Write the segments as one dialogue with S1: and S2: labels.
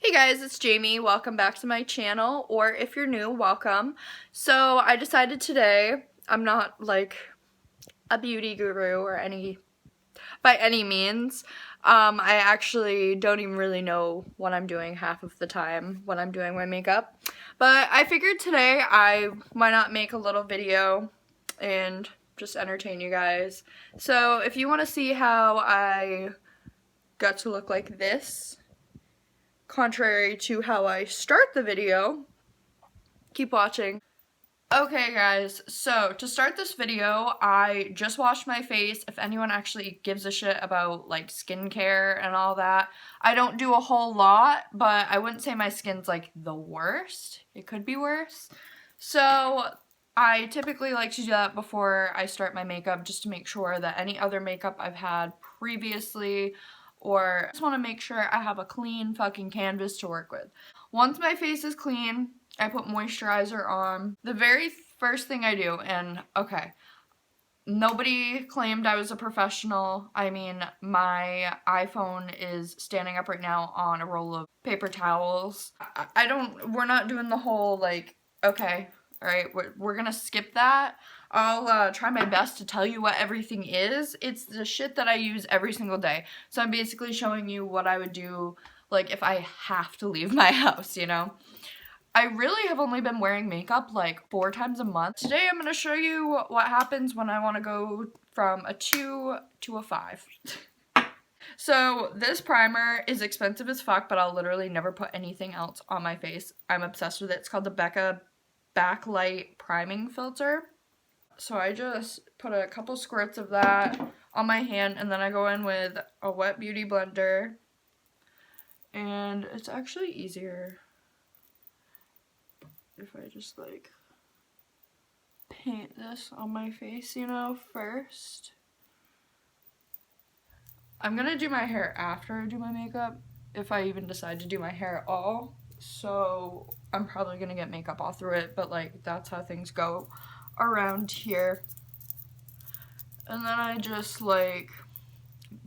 S1: Hey guys, it's Jamie. Welcome back to my channel, or if you're new, welcome. So I decided today, I'm not like a beauty guru or by any means. I actually don't even really know what I'm doing half of the time when I'm doing my makeup. But I figured today why not make a little video and just entertain you guys. So if you want to see how I got to look like this, contrary to how I start the video, keep watching. Okay guys, so to start this video, I just washed my face. If anyone actually gives a shit about like skincare and all that, I don't do a whole lot, but I wouldn't say my skin's like the worst. It could be worse. So I typically like to do that before I start my makeup, just to make sure that any other makeup I've had previously, or I just want to make sure I have a clean fucking canvas to work with. Once my face is clean, I put moisturizer on. The very first thing I do, and okay, nobody claimed I was a professional. I mean, my iPhone is standing up right now on a roll of paper towels. We're not doing the whole like, okay, all right, we're gonna skip that. I'll try my best to tell you what everything is. It's the shit that I use every single day. So I'm basically showing you what I would do, like, if I have to leave my house, you know? I really have only been wearing makeup like 4 times a month. Today I'm going to show you what happens when I want to go from a 2 to a 5. So this primer is expensive as fuck, but I'll literally never put anything else on my face. I'm obsessed with it. It's called the Becca Backlight Priming Filter. So I just put a couple squirts of that on my hand, and then I go in with a wet beauty blender. And it's actually easier if I just like paint this on my face, you know, first. I'm gonna do my hair after I do my makeup, if I even decide to do my hair at all. So I'm probably gonna get makeup all through it, but like that's how things go around here. And then I just like,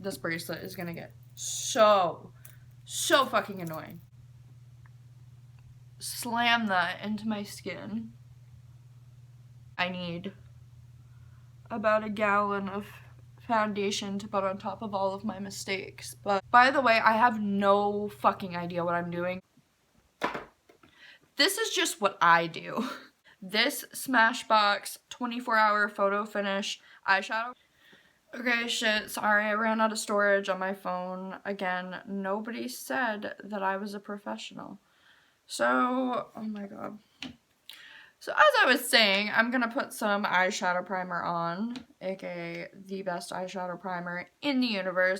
S1: this bracelet is gonna get so fucking annoying. Slam that into my skin. I need about a gallon of foundation to put on top of all of my mistakes. But by the way, I have no fucking idea what I'm doing. This is just what I do. This Smashbox 24-hour photo finish eyeshadow. Okay, shit, sorry, I ran out of storage on my phone. Again, nobody said that I was a professional. So, oh my god. So as I was saying, I'm going to put some eyeshadow primer on, aka the best eyeshadow primer in the universe.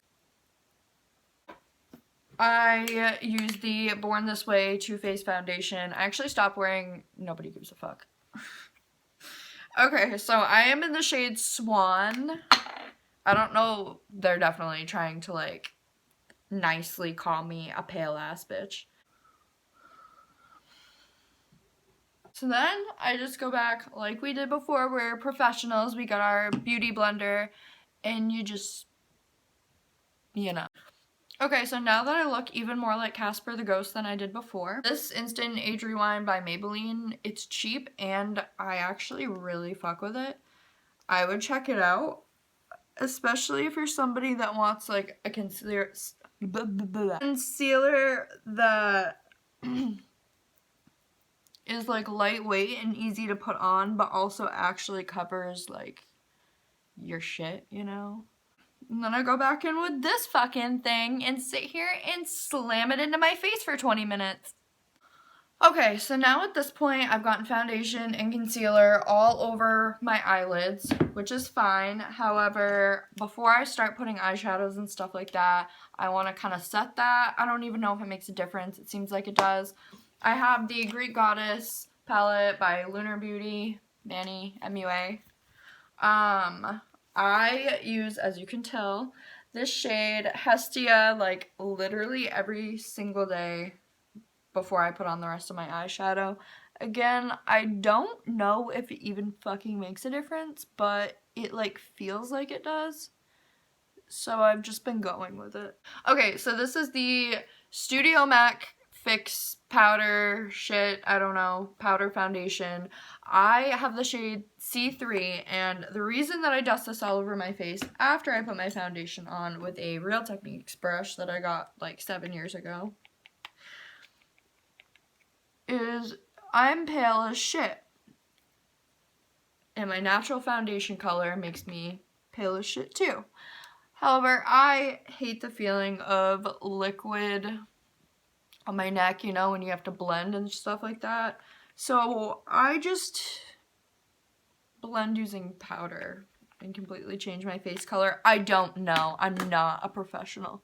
S1: I use the Born This Way Too Faced foundation. I actually stopped wearing, nobody gives a fuck. Okay, so I am in the shade Swan. I don't know, they're definitely trying to like nicely call me a pale ass bitch. So then I just go back like we did before. We're professionals. We got our beauty blender and you just, you know. Okay, so now that I look even more like Casper the Ghost than I did before, this Instant Age Rewind by Maybelline, it's cheap and I actually really fuck with it. I would check it out, especially if you're somebody that wants like a concealer that is like lightweight and easy to put on, but also actually covers like your shit, you know? And then I go back in with this fucking thing and sit here and slam it into my face for 20 minutes. Okay, so now at this point, I've gotten foundation and concealer all over my eyelids, which is fine. However, before I start putting eyeshadows and stuff like that, I want to kind of set that. I don't even know if it makes a difference. It seems like it does. I have the Greek Goddess palette by Lunar Beauty, Manny, MUA. I use, as you can tell, this shade Hestia like literally every single day before I put on the rest of my eyeshadow. Again, I don't know if it even fucking makes a difference, but it like feels like it does. So I've just been going with it. Okay, so this is the Studio MAC fix powder shit, I don't know, powder foundation. I have the shade C3, and the reason that I dust this all over my face after I put my foundation on with a Real Techniques brush that I got like 7 years ago is I'm pale as shit. And my natural foundation color makes me pale as shit too. However, I hate the feeling of liquid on my neck, you know, when you have to blend and stuff like that. So I just blend using powder and completely change my face color. I don't know. I'm not a professional.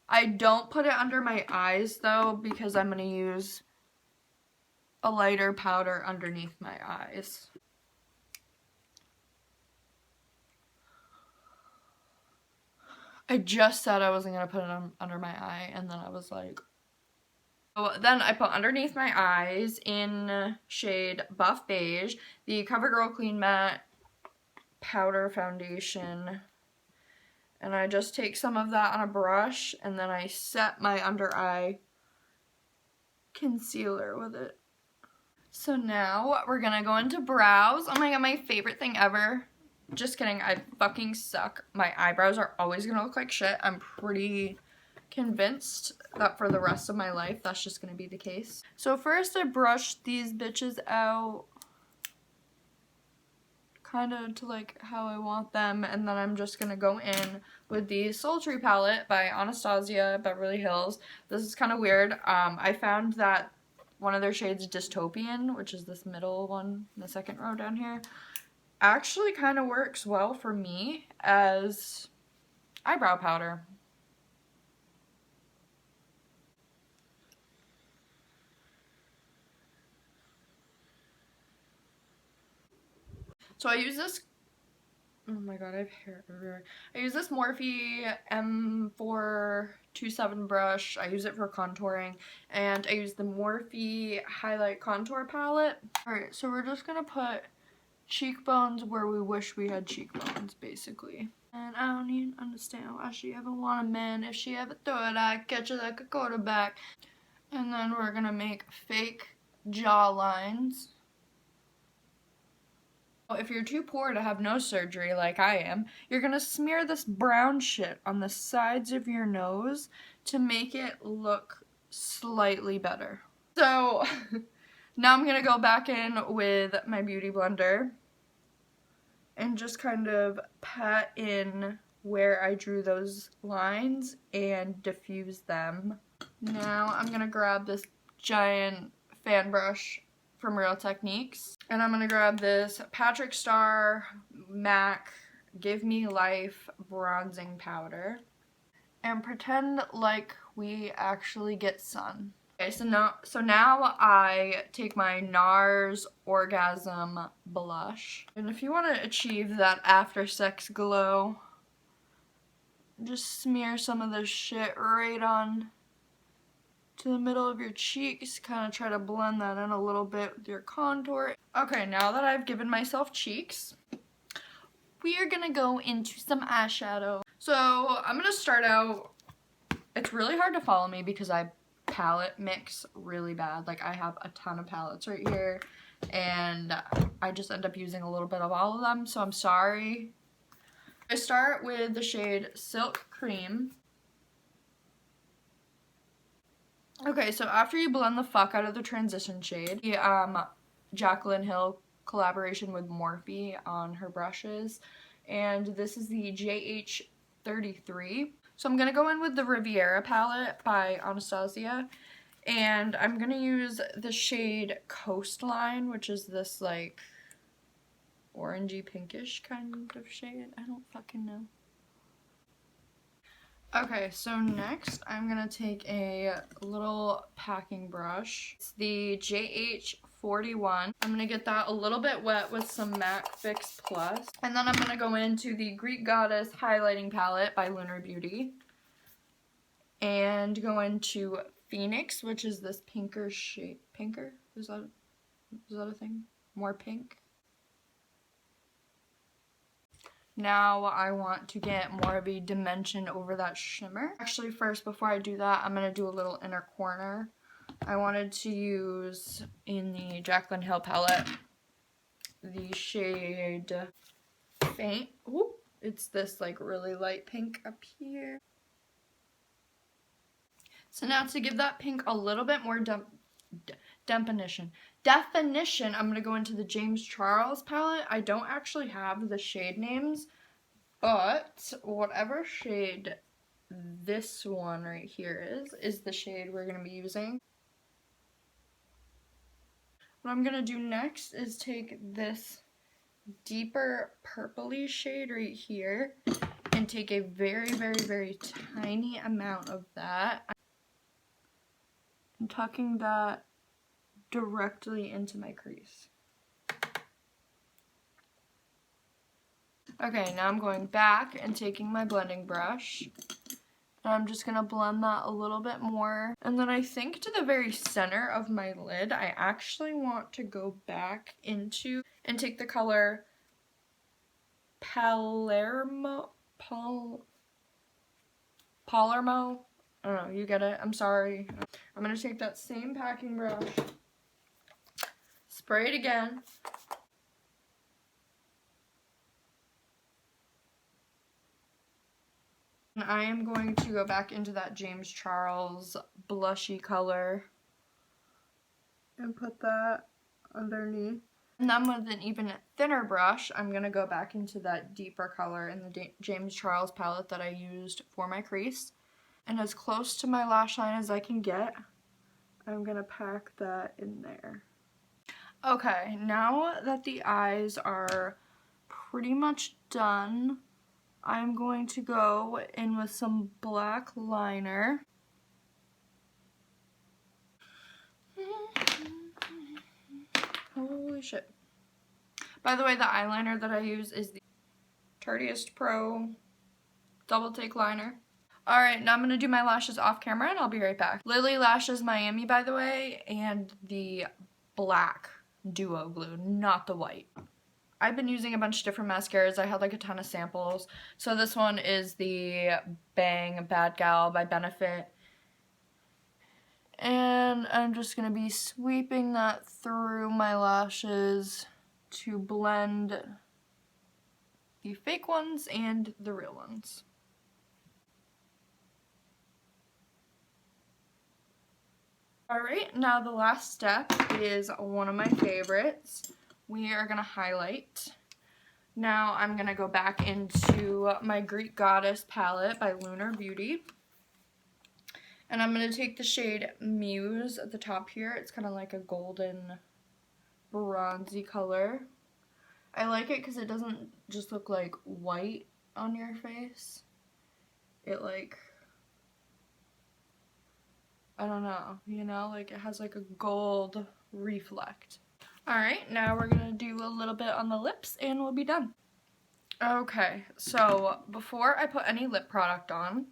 S1: I don't put it under my eyes though, because I'm going to use a lighter powder underneath my eyes. I just said I wasn't going to put it under my eye, and then I was like... So then I put underneath my eyes in shade Buff Beige, the CoverGirl Clean Matte Powder Foundation. And I just take some of that on a brush, and then I set my under eye concealer with it. So now we're going to go into brows. Oh my god, my favorite thing ever. Just kidding, I fucking suck. My eyebrows are always gonna look like shit. I'm pretty convinced that for the rest of my life that's just gonna be the case. So first I brushed these bitches out kind of to like how I want them, and then I'm just gonna go in with the Sultry palette by Anastasia Beverly Hills. This is kind of weird. I found that one of their shades, Dystopian, which is this middle one in the second row down here, actually kind of works well for me as eyebrow powder. So I use this, oh my god, I have hair everywhere. I use this Morphe M427 brush. I use it for contouring, and I use the Morphe Highlight Contour Palette. Alright, so we're just gonna put cheekbones where we wish we had cheekbones, basically. And I don't even understand why she ever want a man if she ever thought I'd catch her like a quarterback. And then we're gonna make fake jaw lines. If you're too poor to have nose surgery like I am, you're gonna smear this brown shit on the sides of your nose to make it look slightly better. So now I'm gonna go back in with my Beauty Blender and just kind of pat in where I drew those lines and diffuse them. Now I'm gonna grab this giant fan brush from Real Techniques, and I'm gonna grab this Patrick Star MAC Give Me Life bronzing powder and pretend like we actually get sun. Okay, so now I take my NARS Orgasm blush, and if you want to achieve that after sex glow, just smear some of this shit right on to the middle of your cheeks. Kind of try to blend that in a little bit with your contour. Okay, now that I've given myself cheeks, we are gonna go into some eyeshadow. So I'm gonna start out, it's really hard to follow me because I palette mix really bad. Like, I have a ton of palettes right here, and I just end up using a little bit of all of them, so I'm sorry. I start with the shade Silk Cream. Okay, so after you blend the fuck out of the transition shade, the Jaclyn Hill collaboration with Morphe on her brushes, and this is the JH33. So I'm gonna go in with the Riviera palette by Anastasia, and I'm gonna use the shade Coastline, which is this like orangey pinkish kind of shade. I don't fucking know. Okay, so next I'm gonna take a little packing brush. It's the JH41. I'm gonna get that a little bit wet with some MAC Fix Plus. And then I'm gonna go into the Greek Goddess highlighting palette by Lunar Beauty. And go into Phoenix, which is this pinker shade. Pinker? Is that a thing? More pink? Now I want to get more of a dimension over that shimmer. Actually, first, before I do that, I'm going to do a little inner corner I wanted to use in the Jaclyn Hill palette the shade Faint. Ooh, it's this like really light pink up here. So now to give that pink a little bit more definition, I'm going to go into the James Charles palette. I don't actually have the shade names, but whatever shade this one right here is the shade we're going to be using. What I'm going to do next is take this deeper purpley shade right here and take a very, very, very tiny amount of that. I'm tucking that directly into my crease. Okay, now I'm going back and taking my blending brush. And I'm just going to blend that a little bit more. And then I think to the very center of my lid, I actually want to go back into and take the color Palermo. I don't know, you get it? I'm sorry. I'm going to take that same packing brush, spray it again. And I am going to go back into that James Charles blushy color and put that underneath. And then with an even thinner brush, I'm going to go back into that deeper color in the James Charles palette that I used for my crease. And as close to my lash line as I can get, I'm going to pack that in there. Okay, now that the eyes are pretty much done, I'm going to go in with some black liner. Holy shit. By the way, the eyeliner that I use is the Tarteist Pro Double Take Liner. Alright, now I'm going to do my lashes off camera and I'll be right back. Lily Lashes Miami, by the way, and the black duo glue, not the white. I've been using a bunch of different mascaras. I had like a ton of samples. So this one is the Bang Bad Gal by Benefit. And I'm just going to be sweeping that through my lashes to blend the fake ones and the real ones. Alright, now the last step is one of my favorites. We are going to highlight. Now I'm going to go back into my Greek Goddess palette by Lunar Beauty. And I'm going to take the shade Muse at the top here. It's kind of like a golden bronzy color. I like it because it doesn't just look like white on your face. It like, I don't know, you know, like it has like a gold reflect. Alright, now we're going to do a little bit on the lips and we'll be done. Okay, so before I put any lip product on,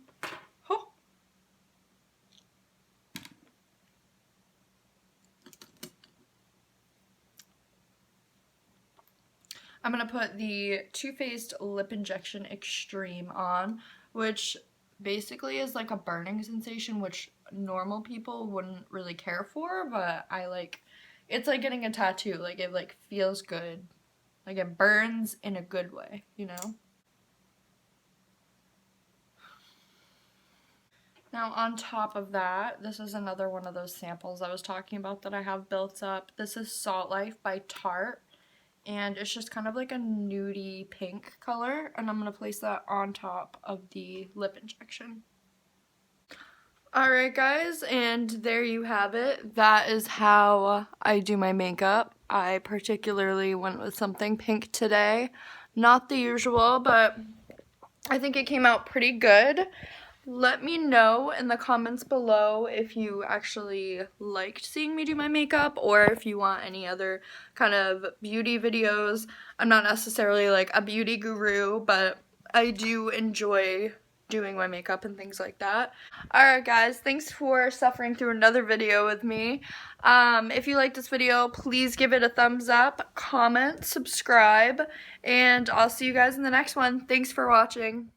S1: I'm going to put the Too Faced Lip Injection Extreme on, which basically is like a burning sensation, which normal people wouldn't really care for, but I like, it's like getting a tattoo, like it like feels good, like it burns in a good way, you know? Now on top of that, this is another one of those samples I was talking about that I have built up. This is Salt Life by Tarte. And it's just kind of like a nudie pink color, and I'm going to place that on top of the lip injection. Alright guys, and there you have it. That is how I do my makeup. I particularly went with something pink today. Not the usual, but I think it came out pretty good. Let me know in the comments below if you actually liked seeing me do my makeup or if you want any other kind of beauty videos. I'm not necessarily like a beauty guru, but I do enjoy doing my makeup and things like that. Alright guys, thanks for suffering through another video with me. If you like this video, please give it a thumbs up, comment, subscribe, and I'll see you guys in the next one. Thanks for watching.